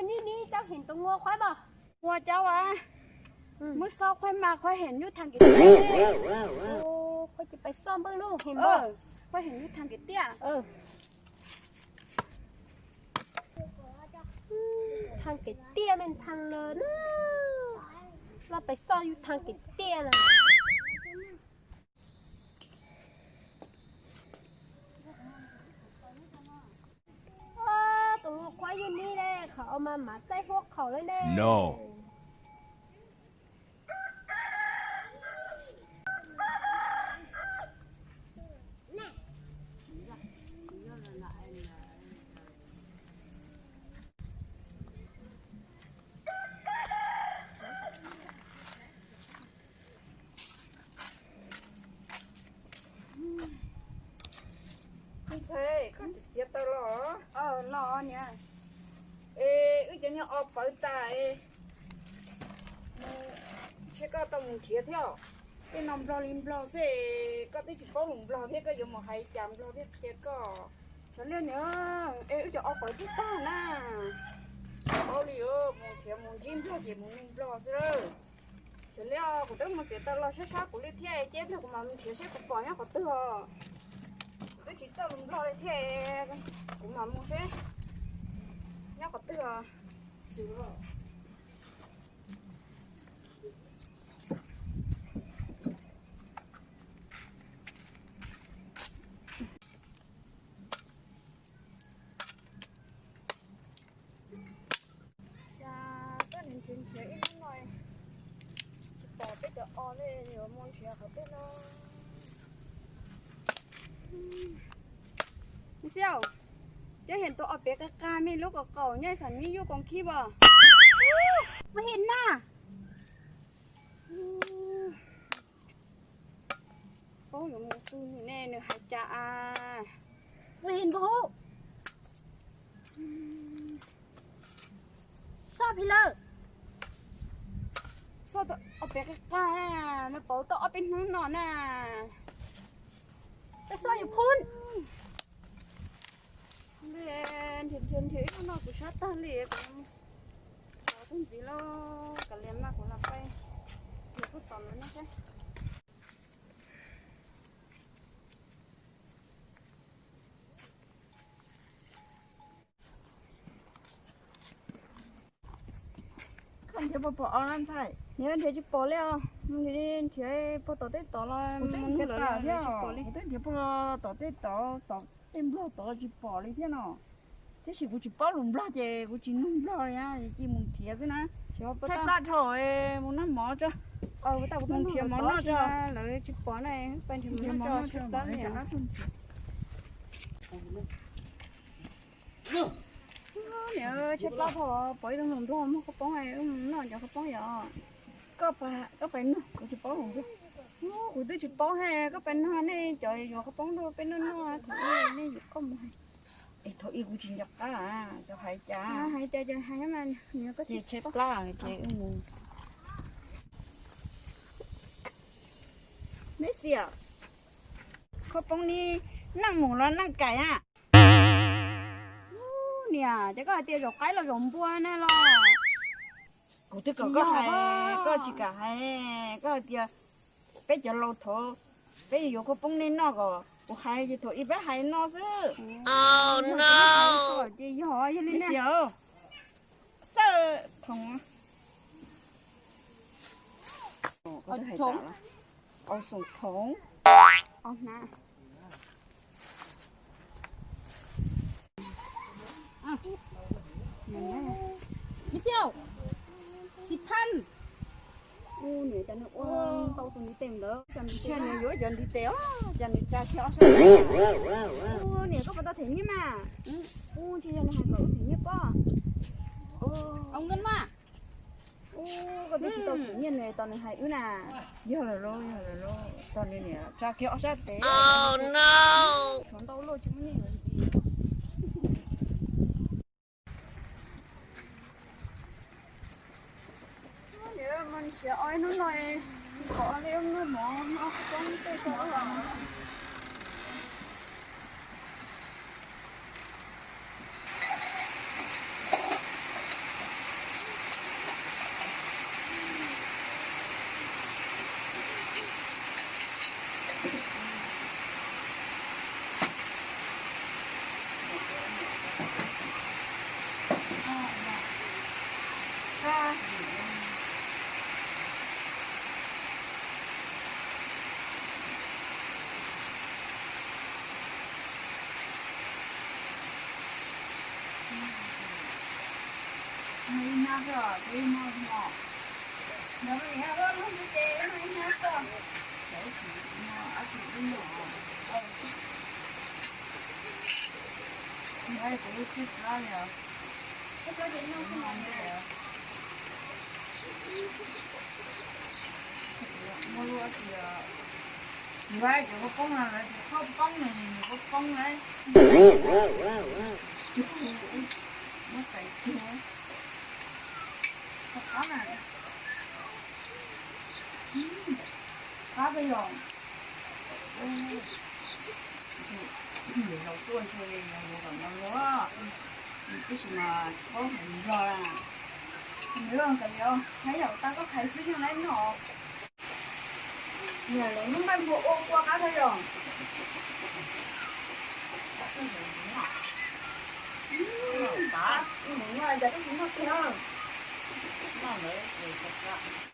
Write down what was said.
นี่เจ้าเห็นตัวงัวควายบ่วัวเจ้าอ่ะมื้อเช้าค่อยมาค่อยเห็นอยู่ทางกิเตี้ยโอ้ค่อยจะไปซ่อมเบิ่งลูกเห็นบ่ค่อยเห็นอยู่ทางกิเตี้ยทางเตี้ยเป็นทางเลยนะเราไปซ่อนอยู่ทางเตี้ยนะตัวควายอยู่นี่แหละเขาเอามาหมาใส่พวกเขาเลยแน่ Noใช่ก็จะเสียตลอดรอเนี่ยจะเนี่ยออกไปตายใช่ก็ต้องเทียเที่ยวcái nòng bò lim bò sẽ có tới chỉ có lủng bò thế có dùng một hai chạm bò thế chết có cho nên nhớ cho ở khỏi chúng ta nè có liều một chiếc một chim thôi chỉ một bò thôi cho nên của tôi một cái tao lo sát sát của liên thế chết là của mà mình chỉ sẽ bỏ nhá có tư hồ tôi chỉ tao lủng bò thế của mà mình sẽ nhá có tư hồ chuyện chuyện ít nói chỉ bỏ cái đồ on lên nhiều món chuyện không biết nó saoจะเห็นตัวออกเปียกกาไม่ลูกเก่าเนี่ยสันนี่อยู่กองขี้บ่ไม่เห็นน่ะโอ้ยมึงตู้นี่แน่เนื้อหายใจไม่เห็นบ่ชอบพี่เลิศตัวเอาไปกล้าๆนะเป๋าตัวเอาเป็นหุ่นนอนน่ะไปซ่อนอยู่พุ่นเรียนเถียนข้างนอกกูชอบตาเล็กเราต้องสีเรากันเรียนมากกว่าเราไปเดี๋ยวพูดต่อเลยนะแค่คนจะปอเอานั่นใช่เนี่ยเดี๋ยวจะปอแล้วมึงเดี๋ยวปอต่อเต้ต่อเลยมันก็เลยเดี๋ยวปอเลยเดี๋ยวปอต่อเต้ต่อเต็มโลต่อจะปอเลยเท่านั้นจะสิกูจะปอลุมปลาเจกูจะนุ่มปลาเลยอ่ะจีมึงเทียสินะใช่ปลาถอยมึงนั่นหมอจ้ะแต่กูเทียหมอน่าจ้ะเลยจะปอไหนเป็นถึงหมอน่าจ้ะปลาเนี่ยเนี่ยเช็ดปลาพอปล่อยตรงหลุมร่มเขาป้องไงน่าจะเขาป้องอย่าก็เป็นกูจะป้องของกูกูตัวจะป้องให้ก็เป็นฮะนี่จ่อยอยู่เขาป้องดูเป็นนั่นนี่อยู่ก็ไม่ถอยกูจริงจับปลาจะหายใจจะหายมันเนี่ยก็เช็ดปลาเจ๊งูไม่เสียเขาป้องนี่นั่งหมูแล้วนั่งไก่อ่ะเนี่ยจะก็เตี๋ยวcái là rộng bua nè lo cụ tức có hay có chỉ cả hay có ตี๋bây giờ lâu thọ bây giờ có bông nên nó có hay gì thôi ít bé hay nó chứ Oh no chị hỏi gì lên nè sợ thùng thùng sùng thùng nèพี่เจ้า10,000เนี่ยจันโอ้เตาตัวนี้เต็มแล้วจันเชื่อเนี่ยเยอะจันดีเต๋อจันจ่าเขียวใช่ไหมเนี่ยก็เป็นตัวถึงนี่มาที่จันหายก็ถึงนี่ป่ะเอาเงินมาก็ที่ตัวถึงนี่เนี่ยตอนนี้หายอยู่น่ะเยอะเลยตอนนี้เนี่ยจ่าเขียวใช่เต๋อ Oh no ชนเตาโลชิ้นนี้มันเสียอ้อยนู่นหน่อยขอเลี้ยงนู่นหมอเอาต้องไปขอหลัง那是对吗？那不你看我弄这个，那你看是，在一起嘛，而且真的哦，你还不会去哪里啊？这个得弄什么的？我说是，你外这个工人来，好帮人，那个工人，我在听，我看了。他的哟，老多些我感觉我，不是嘛，好很热啦，没人个了，还有大个开始就来闹，你看你们不我干的哟，打，你另外一个都什么票？那没有这个。